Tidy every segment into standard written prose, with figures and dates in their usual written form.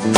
Hello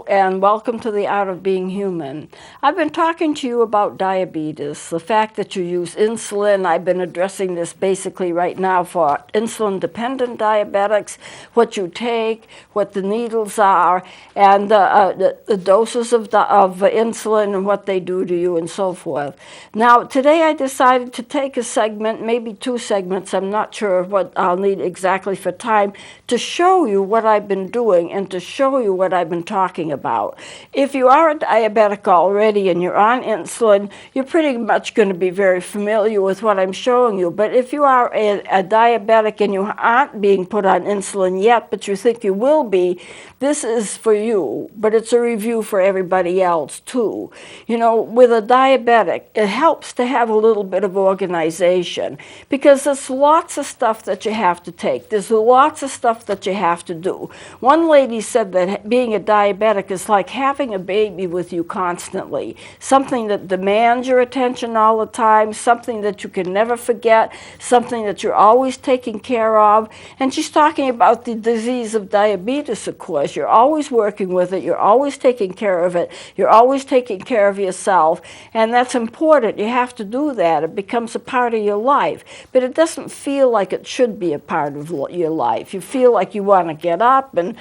and welcome to the Art of Being Human. I've been talking to you about diabetes, the fact that you use insulin. I've been addressing this basically right now for insulin-dependent diabetics, what you take, what the needles are, and the doses of insulin and what they do to you and so forth. Now, today I decided to take a segment, maybe two segments, I'm not sure what I'll need exactly for time, to show you what I've been doing and to show you what I've been talking about. If you are a diabetic already and you're on insulin, you're pretty much going to be very familiar with what I'm showing you. But if you are a diabetic and you aren't being put on insulin yet, but you think you will be, this is for you, but it's a review for everybody else too. You know, with a diabetic, it helps to have a little bit of organization because there's lots of stuff that you have to take. There's lots of stuff that you have to do. One lady said that being a diabetic is like having a baby with you constantly, something that demands your attention all the time, something that you can never forget, something that you're always taking care of. And she's talking about the disease of diabetes, of course. You're always working with it, you're always taking care of it, you're always taking care of yourself, and that's important. You have to do that. It becomes a part of your life, but it doesn't feel like it should be a part of your life. You feel like you want to get up and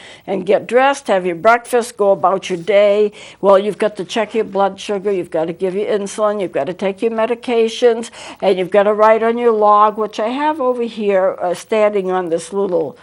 get dressed, have your breakfast, go about your day. Well, you've got to check your blood sugar, you've got to give your insulin, you've got to take your medications, and you've got to write on your log, which I have over here standing on this little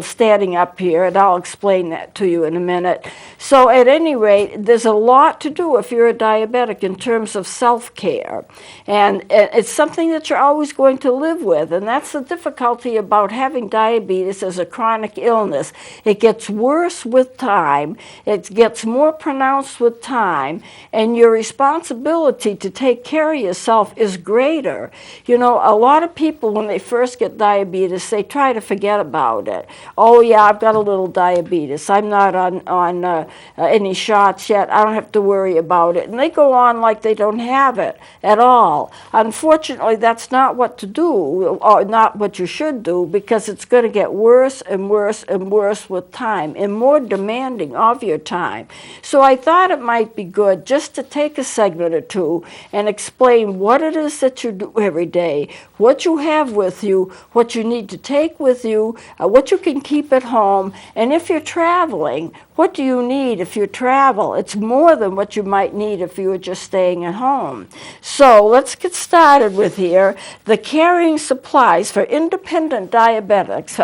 standing up here, and I'll explain that to you in a minute. So at any rate, there's a lot to do if you're a diabetic in terms of self-care. And it's something that you're always going to live with, and that's the difficulty about having diabetes as a chronic illness. It gets worse with time, it gets more pronounced with time, and your responsibility to take care of yourself is greater. You know, a lot of people, when they first get diabetes, they try to forget about it. Oh yeah, I've got a little diabetes. I'm not on any shots yet. I don't have to worry about it. And they go on like they don't have it at all. Unfortunately, that's not what to do, or not what you should do, because it's going to get worse and worse and worse with time and more demanding of your time. So I thought it might be good just to take a segment or two and explain what it is that you do every day, what you have with you, what you need to take with you, what you can keep at home, and if you're traveling, what do you need if you travel? It's more than what you might need if you were just staying at home. So let's get started with here. The carrying supplies for independent diabetics,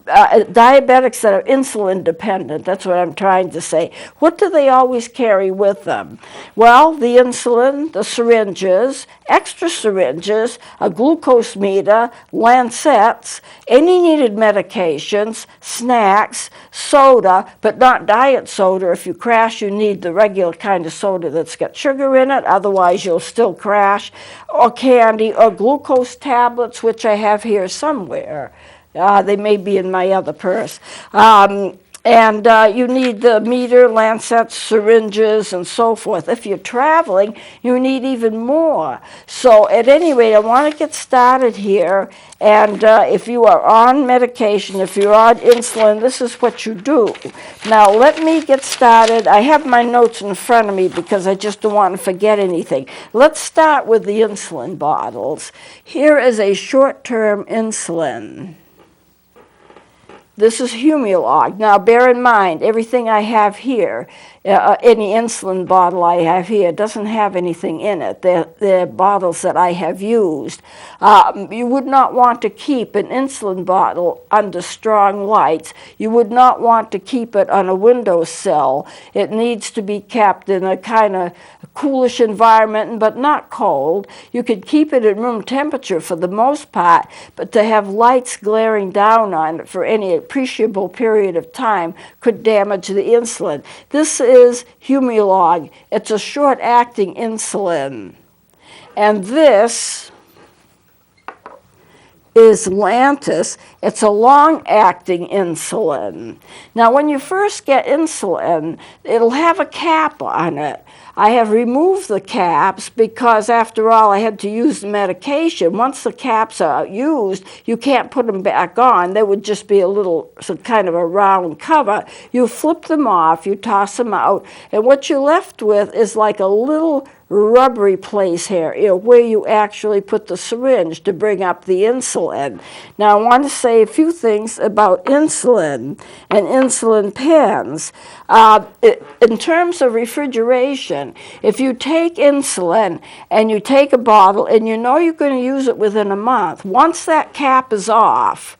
diabetics that are insulin dependent, that's what I'm trying to say. What do they always carry with them? Well, the insulin, the syringes, extra syringes, a glucose meter, lancets, any needed medications, snacks, soda, but not diet soda. If you crash, you need the regular kind of soda that's got sugar in it, otherwise you'll still crash, or candy, or glucose tablets, which I have here somewhere. They may be in my other purse. And you need the meter, lancets, syringes, and so forth. If you're traveling, you need even more. So at any rate, I want to get started here. And if you are on medication, if you're on insulin, this is what you do. Now, let me get started. I have my notes in front of me because I just don't want to forget anything. Let's start with the insulin bottles. Here is a short-term insulin. This is Humulog. Now, bear in mind, everything I have here, any insulin bottle I have here, doesn't have anything in it. They're bottles that I have used. You would not want to keep an insulin bottle under strong lights. You would not want to keep it on a windowsill. It needs to be kept in a kind of coolish environment, but not cold. You could keep it at room temperature for the most part, but to have lights glaring down on it for any appreciable period of time could damage the insulin. This is Humulog. It's a short-acting insulin. And this is Lantus. It's a long-acting insulin. Now, when you first get insulin, it'll have a cap on it. I have removed the caps because, after all, I had to use the medication. Once the caps are used, you can't put them back on. They would just be a little, some kind of a round cover. You flip them off, you toss them out, and what you're left with is like a little rubbery place here, where you actually put the syringe to bring up the insulin. Now, I want to say a few things about insulin and insulin pens. In terms of refrigeration, if you take insulin and you take a bottle and you know you're going to use it within a month, once that cap is off,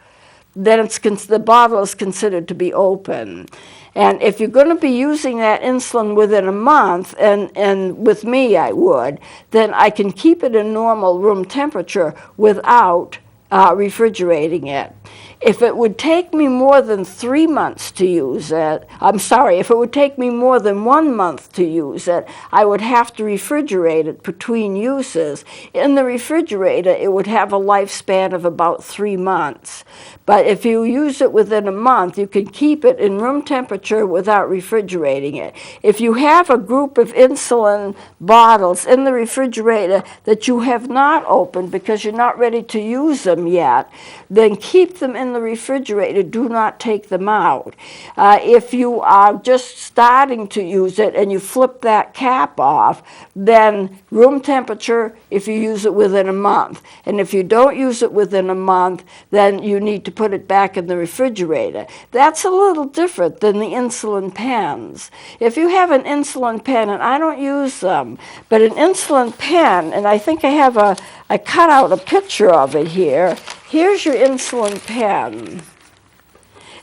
then the bottle is considered to be open. And if you're going to be using that insulin within a month, and with me I would, then I can keep it in normal room temperature without refrigerating it. If it would take me more than 3 months to use it, if it would take me more than 1 month to use it, I would have to refrigerate it between uses. In the refrigerator, it would have a lifespan of about 3 months. But if you use it within a month, you can keep it in room temperature without refrigerating it. If you have a group of insulin bottles in the refrigerator that you have not opened because you're not ready to use them yet, then keep them in the refrigerator. Do not take them out. If you are just starting to use it and you flip that cap off, then room temperature if you use it within a month. And if you don't use it within a month, then you need to put it back in the refrigerator. That's a little different than the insulin pens. If you have an insulin pen, and I don't use them, but an insulin pen, and I think I cut out a picture of it here. Here's your insulin pen.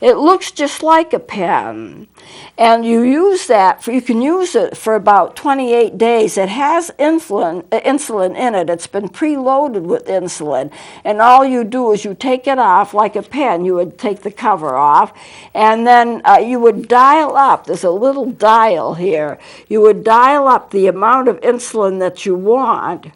It looks just like a pen, and you can use it for about 28 days. It has insulin in it. It's been preloaded with insulin, and all you do is you take it off like a pen. You would take the cover off, and then you would dial up. There's a little dial here. You would dial up the amount of insulin that you want,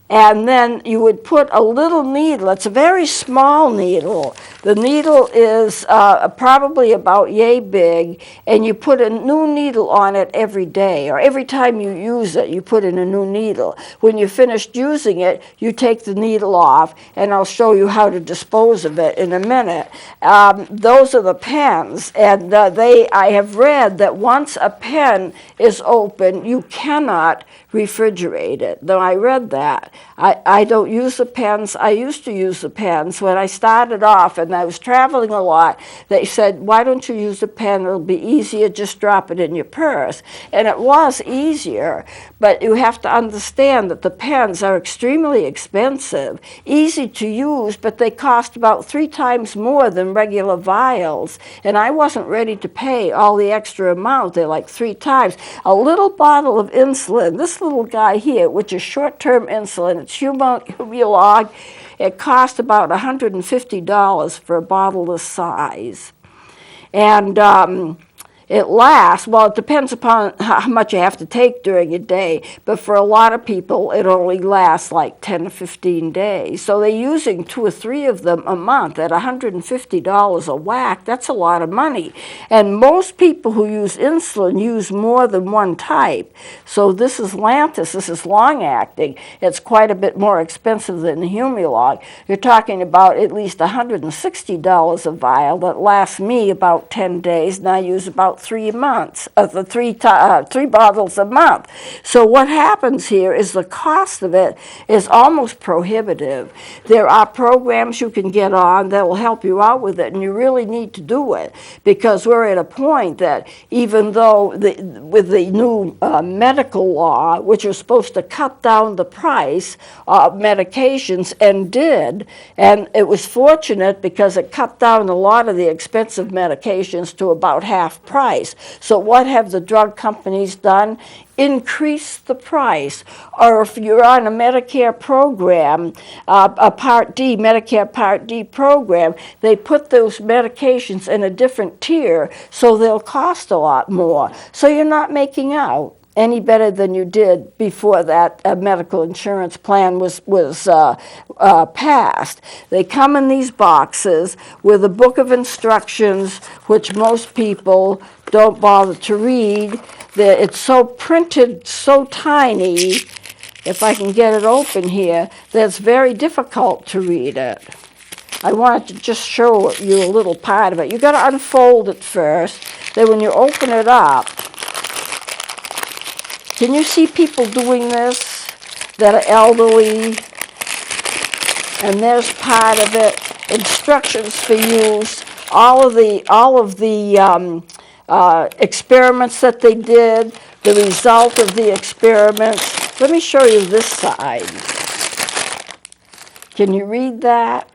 and then you would put a little needle. It's a very small needle. The needle is probably about yay big, and you put a new needle on it every day, or every time you use it, you put in a new needle. When you're finished using it, you take the needle off, and I'll show you how to dispose of it in a minute. Those are the pens, and I have read that once a pen is open, you cannot refrigerate it. Though I read that. I don't use the pens. I used to use the pens. When I started off and I was traveling a lot, they said, why don't you use a pen? It'll be easier. Just drop it in your purse. And it was easier, but you have to understand that the pens are extremely expensive, easy to use, but they cost about 3 times more than regular vials. And I wasn't ready to pay all the extra amount. They're like 3 times. A little bottle of insulin, this little guy here, which is short-term insulin, it's Humulog. It costs about $150 for a bottle this size. And it lasts, well, it depends upon how much you have to take during a day, but for a lot of people, it only lasts like 10 to 15 days. So they're using 2 or 3 of them a month at $150 a whack. That's a lot of money. And most people who use insulin use more than one type. So this is Lantus, this is long-acting. It's quite a bit more expensive than the Humulog. You're talking about at least $160 a vial that lasts me about 10 days, and I use about 3 months of the 3 bottles a month. So what happens here is the cost of it is almost prohibitive. There are programs you can get on that will help you out with it, and you really need to do it, because we're at a point that even though with the new medical law, which is supposed to cut down the price of medications, and did, and it was fortunate because it cut down a lot of the expensive medications to about half price. So what have the drug companies done? Increase the price. Or if you're on a Medicare program, a Part D, Medicare Part D program, they put those medications in a different tier, so they'll cost a lot more. So you're not making out. any better than you did before that medical insurance plan was passed. They come in these boxes with a book of instructions, which most people don't bother to read. It's so printed, so tiny, if I can get it open here, that it's very difficult to read it. I wanted to just show you a little part of it. You've got to unfold it first. Then when you open it up, can you see people doing this that are elderly? And there's part of it. Instructions for use. All of the experiments that they did. The result of the experiments. Let me show you this side. Can you read that?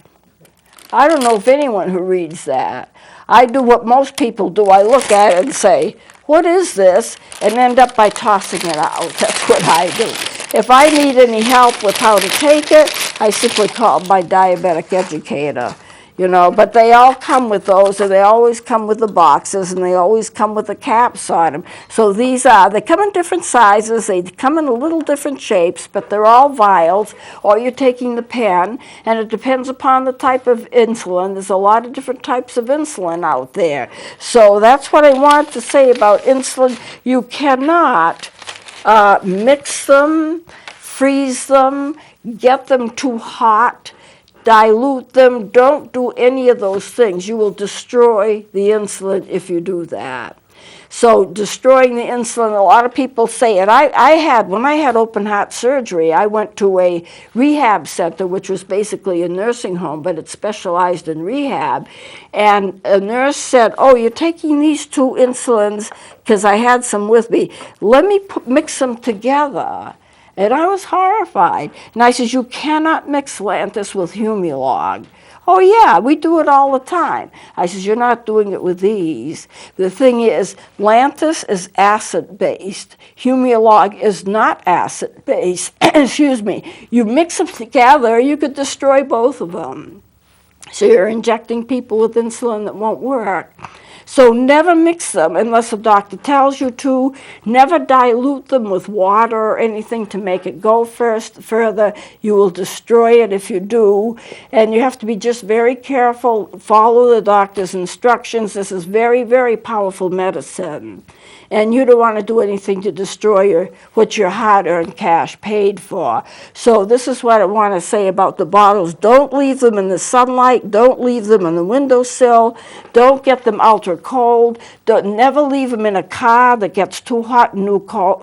I don't know if anyone who reads that. I do what most people do. I look at it and say, what is this? And end up by tossing it out. That's what I do. If I need any help with how to take it, I simply call my diabetic educator. But they all come with those, and they always come with the boxes, and they always come with the caps on them. So they come in different sizes, they come in a little different shapes, but they're all vials, or you're taking the pen, and it depends upon the type of insulin. There's a lot of different types of insulin out there. So that's what I wanted to say about insulin. You cannot mix them, freeze them, get them too hot, dilute them. Don't do any of those things. You will destroy the insulin if you do that. So destroying the insulin, a lot of people say, and when I had open heart surgery, I went to a rehab center, which was basically a nursing home, but it specialized in rehab. And a nurse said, oh, you're taking these two insulins, because I had some with me. Let me mix them together. And I was horrified. And I says, you cannot mix Lantus with Humalog. Oh, yeah, we do it all the time. I says, you're not doing it with these. The thing is, Lantus is acid-based. Humalog is not acid-based. Excuse me. You mix them together, you could destroy both of them. So you're injecting people with insulin that won't work. So never mix them unless the doctor tells you to. Never dilute them with water or anything to make it go further. You will destroy it if you do. And you have to be just very careful. Follow the doctor's instructions. This is very, very powerful medicine. And you don't want to do anything to destroy what your hard-earned cash paid for. So this is what I want to say about the bottles. Don't leave them in the sunlight. Don't leave them on the windowsill. Don't get them ultra cold. Never leave them in a car that gets too hot and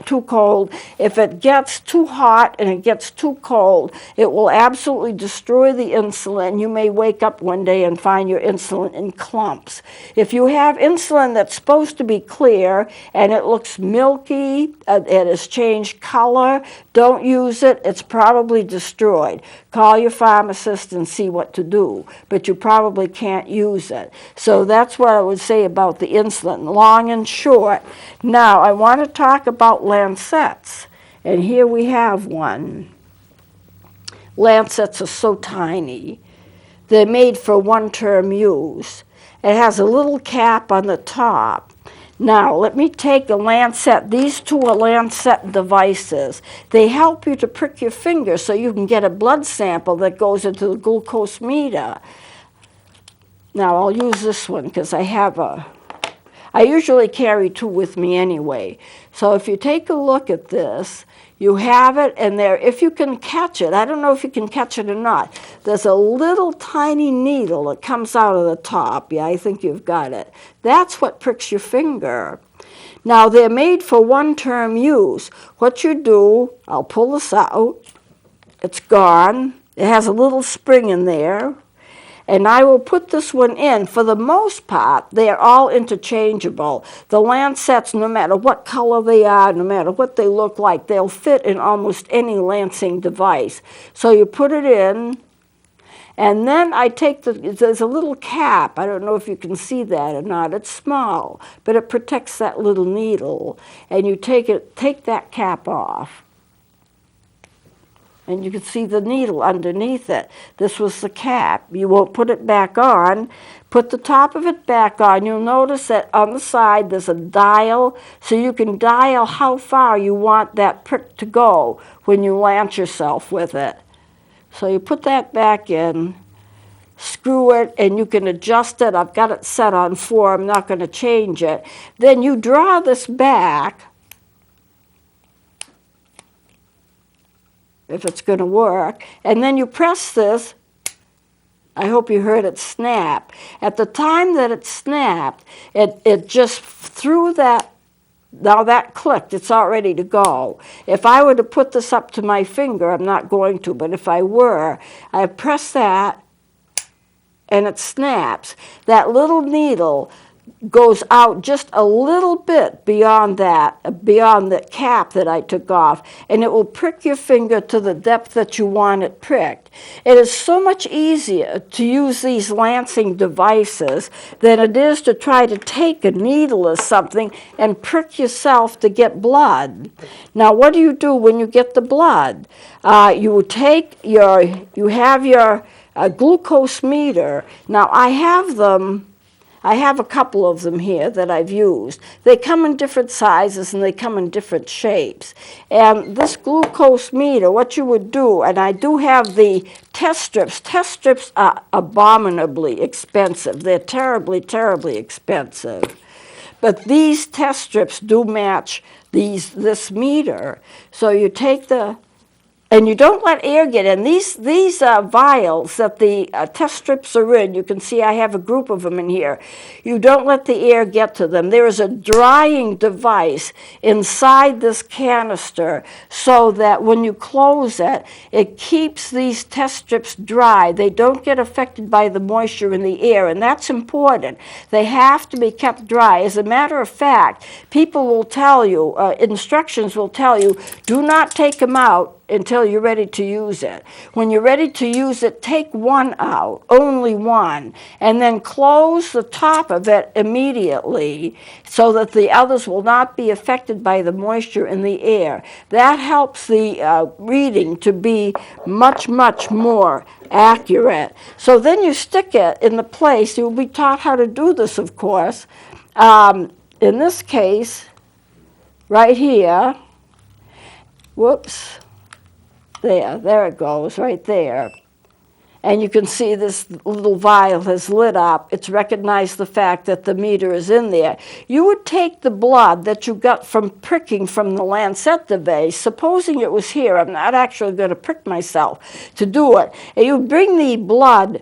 too cold. If it gets too hot and it gets too cold, it will absolutely destroy the insulin. You may wake up one day and find your insulin in clumps. If you have insulin that's supposed to be clear and it looks milky, it has changed color, don't use it. It's probably destroyed. Call your pharmacist and see what to do, but you probably can't use it. So that's what I would say about the insulin, long and short. Now, I want to talk about lancets, and here we have one. Lancets are so tiny. They're made for one-term use. It has a little cap on the top. Now, let me take a lancet. These two are lancet devices. They help you to prick your finger so you can get a blood sample that goes into the glucose meter. Now, I'll use this one because I usually carry two with me anyway. So if you take a look at this, you have it, and there, if you can catch it, I don't know if you can catch it or not, there's a little tiny needle that comes out of the top. Yeah, I think you've got it. That's what pricks your finger. Now, they're made for one-term use. What you do, I'll pull this out. It's gone. It has a little spring in there. And I will put this one in. For the most part, they are all interchangeable. The lancets, no matter what color they are, no matter what they look like, they'll fit in almost any lancing device. So you put it in, and then I take there's a little cap. I don't know if you can see that or not. It's small, but it protects that little needle. And you take that cap off. And you can see the needle underneath it. This was the cap. You won't put it back on. Put the top of it back on. You'll notice that on the side there's a dial, so you can dial how far you want that prick to go when you lance yourself with it. So you put that back in, screw it, and you can adjust it. I've got it set on 4. I'm not going to change it. Then you draw this back, if it's going to work, and then you press this. I hope you heard it snap. At the time that it snapped, it just threw that. Now that clicked, it's all ready to go. If I were to put this up to my finger, I'm not going to, but if I were, I press that and it snaps. That little needle goes out just a little bit beyond the cap that I took off, and it will prick your finger to the depth that you want it pricked. It is so much easier to use these lancing devices than it is to try to take a needle or something and prick yourself to get blood. Now, what do you do when you get the blood? You have your glucose meter. Now, I have a couple of them here that I've used. They come in different sizes and they come in different shapes. And this glucose meter, what you would do, and I do have the test strips. Test strips are abominably expensive. They're terribly, terribly expensive. But these test strips do match this meter. So you take and you don't let air get in. These vials that the test strips are in, you can see I have a group of them in here. You don't let the air get to them. There is a drying device inside this canister so that when you close it, it keeps these test strips dry. They don't get affected by the moisture in the air, and that's important. They have to be kept dry. As a matter of fact, people will tell you, instructions will tell you, do not take them out until you're ready to use it. When you're ready to use it, take one out, only one, and then close the top of it immediately so that the others will not be affected by the moisture in the air. That helps the reading to be much, much more accurate. So then you stick it in the place. You'll be taught how to do this, of course. In this case, right here, whoops, there it goes, right there. And you can see this little vial has lit up. It's recognized the fact that the meter is in there. You would take the blood that you got from pricking from the lancet device, supposing it was here. I'm not actually going to prick myself to do it. And you bring the blood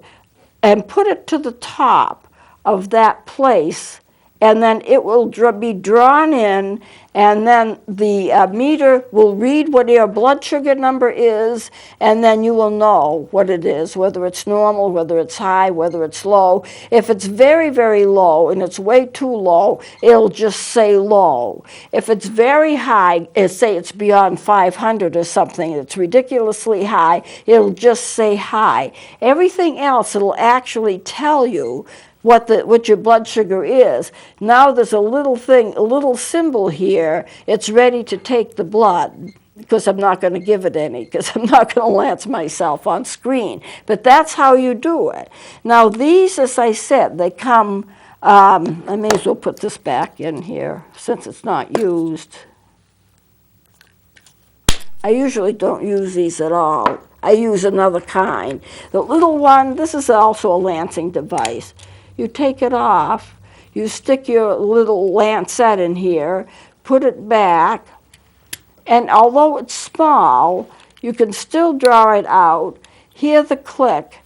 and put it to the top of that place, and then it will be drawn in, and then the meter will read what your blood sugar number is, and then you will know what it is, whether it's normal, whether it's high, whether it's low. If it's very, very low and it's way too low, it'll just say low. If it's very high, say it's beyond 500 or something, it's ridiculously high, it'll just say high. Everything else, it'll actually tell you what your blood sugar is. Now there's a little symbol here. It's ready to take the blood, because I'm not going to give it any, because I'm not going to lance myself on screen. But that's how you do it. Now these, as I said, they come, I may as well put this back in here since it's not used. I usually don't use these at all. I use another kind. The little one, this is also a lancing device. You take it off, you stick your little lancet in here, put it back, and although it's small, you can still draw it out, hear the click,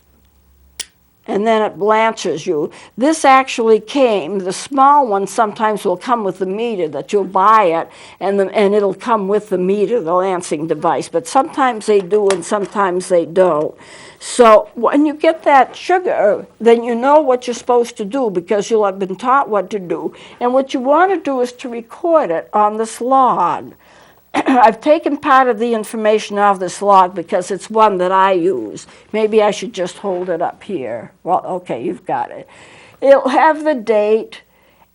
and then it blanches you. This actually came, the small one sometimes will come with the meter, that you'll buy it, and it'll come with the meter, the lancing device. But sometimes they do and sometimes they don't. So when you get that sugar, then you know what you're supposed to do, because you'll have been taught what to do. And what you want to do is to record it on this log. I've taken part of the information off this log because it's one that I use. Maybe I should just hold it up here. Well, okay, you've got it. It'll have the date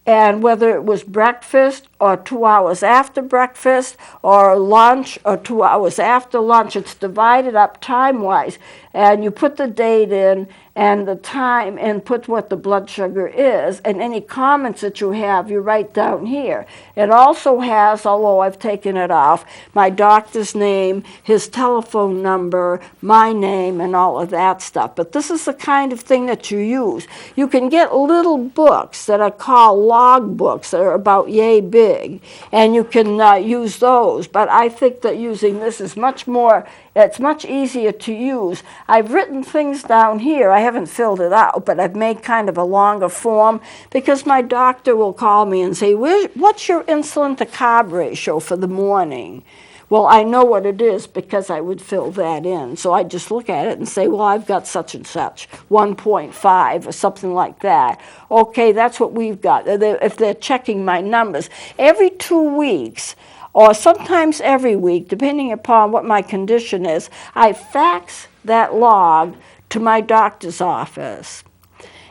And whether it was breakfast or 2 hours after breakfast or lunch or 2 hours after lunch, it's divided up time-wise. And you put the date in and the time and put what the blood sugar is. And any comments that you have, you write down here. It also has, although I've taken it off, my doctor's name, his telephone number, my name, and all of that stuff. But this is the kind of thing that you use. You can get little books that are called log books that are about yay big, and you can use those. But I think that using this is much more, it's much easier to use. I've written things down here. I haven't filled it out, but I've made kind of a longer form because my doctor will call me and say, what's your insulin to carb ratio for the morning? Well, I know what it is because I would fill that in. So I just look at it and say, well, I've got such and such, 1.5 or something like that. Okay, that's what we've got. If they're checking my numbers. Every 2 weeks, or sometimes every week, depending upon what my condition is, I fax that log to my doctor's office.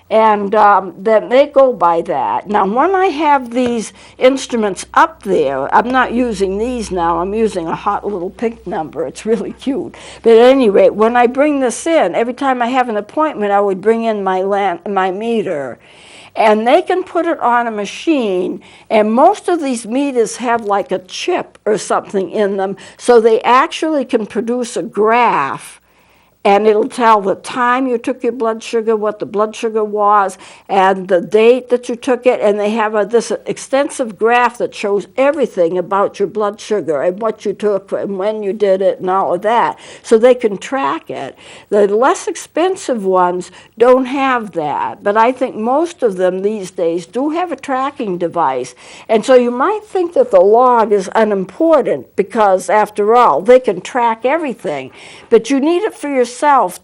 And then they go by that. Now, when I have these instruments up there, I'm not using these now. I'm using a hot little pink number. It's really cute. But at any rate, when I bring this in, every time I have an appointment, I would bring in my meter. And they can put it on a machine, and most of these meters have like a chip or something in them, so they actually can produce a graph. And it'll tell the time you took your blood sugar, what the blood sugar was, and the date that you took it. And they have this extensive graph that shows everything about your blood sugar and what you took and when you did it and all of that. So they can track it. The less expensive ones don't have that. But I think most of them these days do have a tracking device. And so you might think that the log is unimportant because, after all, they can track everything. But you need it for yourself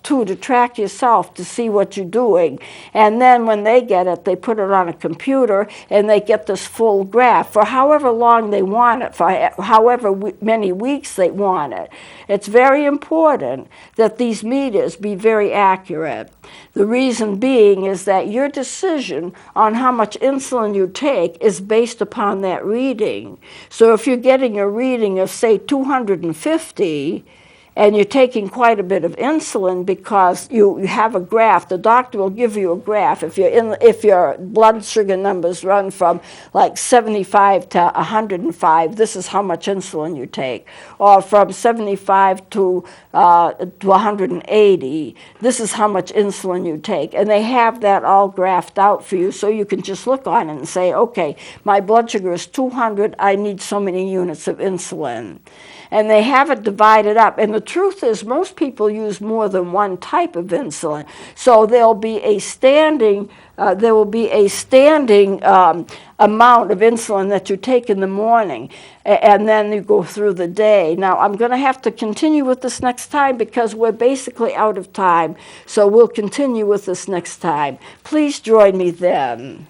too, to track yourself to see what you're doing. And then when they get it, they put it on a computer and they get this full graph for however long they want it, for however many weeks they want it. It's very important that these meters be very accurate. The reason being is that your decision on how much insulin you take is based upon that reading. So if you're getting a reading of, say, 250, and you're taking quite a bit of insulin because you have a graph. The doctor will give you a graph. If your blood sugar numbers run from like 75 to 105, this is how much insulin you take. Or from 75 to 180, this is how much insulin you take. And they have that all graphed out for you, so you can just look on it and say, okay, my blood sugar is 200, I need so many units of insulin. And they have it divided up. And the truth is, most people use more than one type of insulin. So there'll be a standing amount of insulin that you take in the morning, and then you go through the day. Now, I'm going to have to continue with this next time because we're basically out of time. So we'll continue with this next time. Please join me then.